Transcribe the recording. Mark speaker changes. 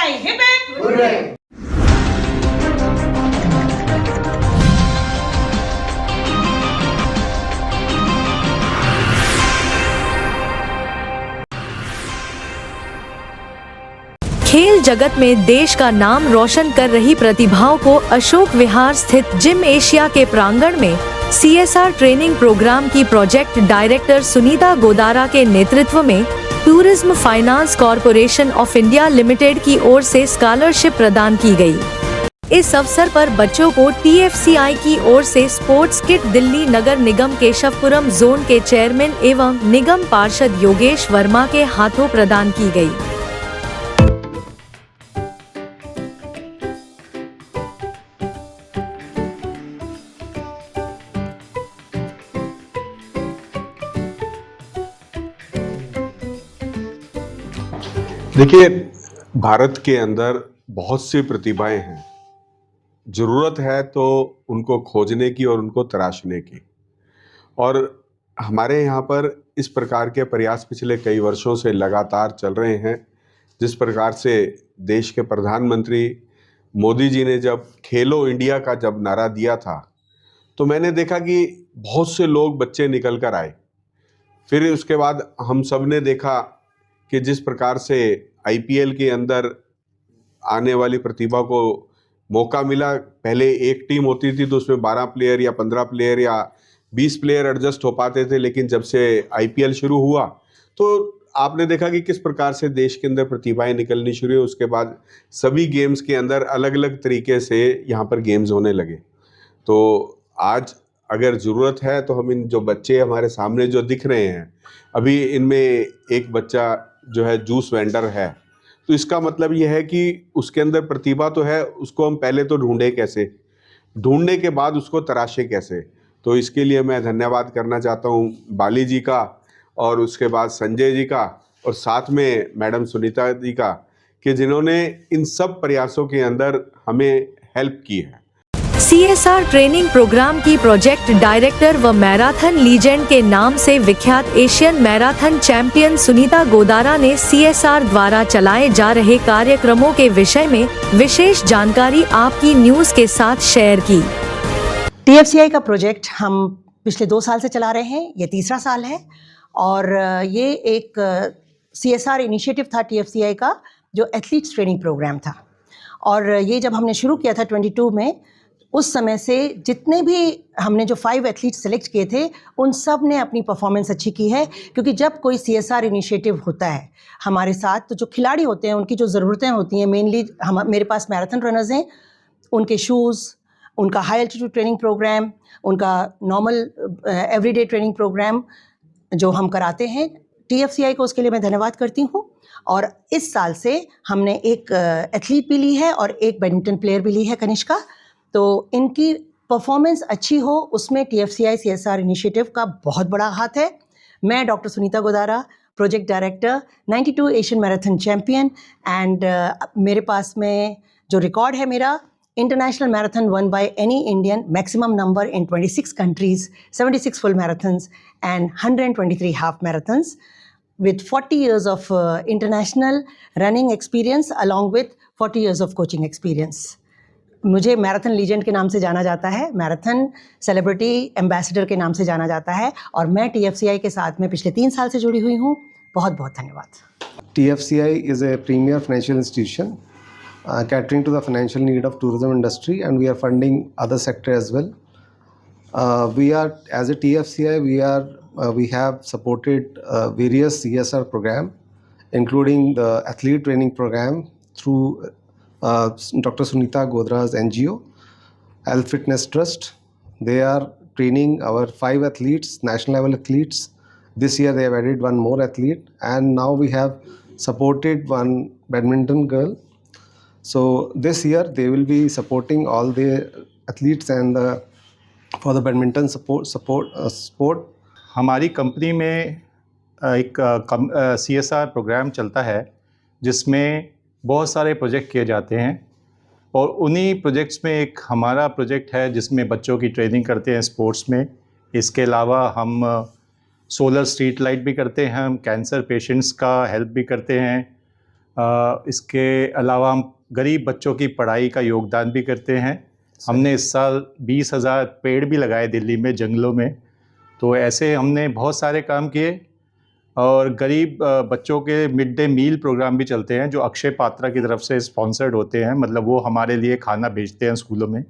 Speaker 1: TFCI, hip hip hooray!
Speaker 2: खेल जगत में देश का नाम रोशन कर रही प्रतिभाओं को अशोक विहार स्थित जिम एशिया के प्रांगण में CSR ट्रेनिंग प्रोग्राम की प्रोजेक्ट डायरेक्टर सुनीता गोदारा के नेतृत्व में tourism finance corporation of India limited की ओर से स्कॉलरशिप प्रदान की गई। इस अवसर पर बच्चों को TFCI की ओर से स्पोर्ट्स किट दिल्ली नगर निगम केशवपुरम जोन के चेयरमैन एवं निगम पार्षद योगेश वर्मा के हाथों प्रदान की गई।
Speaker 3: देखिए, भारत के अंदर बहुत सी प्रतिभाएं हैं। ज़रूरत है तो उनको खोजने की और उनको तराशने की। और हमारे यहाँ पर इस प्रकार के प्रयास पिछले कई वर्षों से लगातार चल रहे हैं। जिस प्रकार से देश के प्रधानमंत्री मोदी जी ने जब खेलो इंडिया का जब नारा दिया था, तो मैंने देखा कि बहुत से लोग बच्चे निकल कर आए। फिर उसके बाद हम सब ने देखा कि जिस प्रकार से IPL के अंदर आने वाली प्रतिभा को मौका मिला। पहले एक टीम होती थी तो उसमें 12 प्लेयर या 15 प्लेयर या 20 प्लेयर एडजस्ट हो पाते थे, लेकिन जब से IPL शुरू हुआ तो आपने देखा कि किस प्रकार से देश के अंदर प्रतिभाएं निकलनी शुरू हुई। उसके बाद सभी गेम्स के अंदर अलग अलग तरीके से यहाँ पर गेम्स होने लगे। तो आज अगर ज़रूरत है तो हम इन जो बच्चे हमारे सामने जो दिख रहे हैं, अभी इनमें एक बच्चा जो है जूस वेंडर है, तो इसका मतलब यह है कि उसके अंदर प्रतिभा तो है, उसको हम पहले तो ढूंढे कैसे, ढूंढने के बाद उसको तराशे कैसे। तो इसके लिए मैं धन्यवाद करना चाहता हूँ बाली जी का, और उसके बाद संजय जी का, और साथ में मैडम सुनीता जी का, कि जिन्होंने इन सब प्रयासों के अंदर हमें हेल्प की है।
Speaker 2: CSR ट्रेनिंग प्रोग्राम की प्रोजेक्ट डायरेक्टर व मैराथन लीजेंड के नाम से विख्यात Asian marathon champion Sunita Godara ने CSR द्वारा चलाए जा रहे कार्यक्रमों के विषय में विशेष जानकारी आपकी न्यूज के साथ शेयर की।
Speaker 1: TFCI का प्रोजेक्ट हम पिछले 2 साल से चला रहे हैं, ये तीसरा साल है। और ये एक CSR इनिशिएटिव था TFCI का, जो एथलीट्स ट्रेनिंग प्रोग्राम था। और ये जब हमने शुरू किया था 22 में, उस समय से जितने भी हमने जो 5 एथलीट्स सेलेक्ट किए थे, उन सब ने अपनी परफॉर्मेंस अच्छी की है। क्योंकि जब कोई CSR इनिशिएटिव होता है हमारे साथ, तो जो खिलाड़ी होते हैं उनकी जो ज़रूरतें होती हैं, मेनली मेरे पास मैराथन रनर्स हैं, उनके शूज़, उनका हाई एल्टीट्यूड ट्रेनिंग प्रोग्राम, उनका नॉर्मल एवरीडे ट्रेनिंग प्रोग्राम जो हम कराते हैं, TFCI को उसके लिए मैं धन्यवाद करती हूँ। और इस साल से हमने एक एथलीट भी ली है और एक बैडमिंटन प्लेयर भी ली है, कनिष्का। तो इनकी परफॉर्मेंस अच्छी हो, उसमें TFCI CSR इनिशिएटिव का बहुत बड़ा हाथ है। मैं doctor Sunita Godara, project director, 92 Asian marathon champion, and मेरे पास में जो रिकॉर्ड है मेरा, international marathon one by any Indian, maximum number in 26 countries, 76 full marathons and 123 half marathons, with 40 years of international running experience along with 40 years of coaching experience. मुझे marathon legend के नाम से जाना जाता है, मैराथन सेलिब्रिटी एम्बेसडर के नाम से जाना जाता है, और मैं TFCI के साथ में पिछले 3 साल से जुड़ी हुई हूँ। बहुत बहुत धन्यवाद।
Speaker 4: TFCI is a premier financial institution catering to the financial need of tourism industry, and we are funding other sector as well. We are, as a TFCI, we have supported various CSR program, including the athlete training program through Dr. Sunita Godara's NGO, Health Fitness Trust. They are training our 5 athletes, national level athletes. This year they have added 1 more athlete, and now we have supported 1 badminton girl. So this year they will be supporting all the athletes and for the badminton sport.
Speaker 5: हमारी company में एक CSR programme चलता है, जिसमें बहुत सारे project किए जाते हैं, और उन्हीं प्रोजेक्ट्स में एक हमारा प्रोजेक्ट है जिसमें बच्चों की ट्रेनिंग करते हैं स्पोर्ट्स में। इसके अलावा हम सोलर स्ट्रीट लाइट भी करते हैं, हम कैंसर पेशेंट्स का हेल्प भी करते हैं, इसके अलावा हम गरीब बच्चों की पढ़ाई का योगदान भी करते हैं। हमने इस साल 20,000 पेड़ भी लगाए दिल्ली में जंगलों में। तो ऐसे हमने बहुत सारे काम किए। और गरीब बच्चों के मिड डे मील प्रोग्राम भी चलते हैं जो अक्षय पात्रा की तरफ से स्पॉन्सर्ड होते हैं, मतलब वो हमारे लिए खाना भेजते हैं स्कूलों में।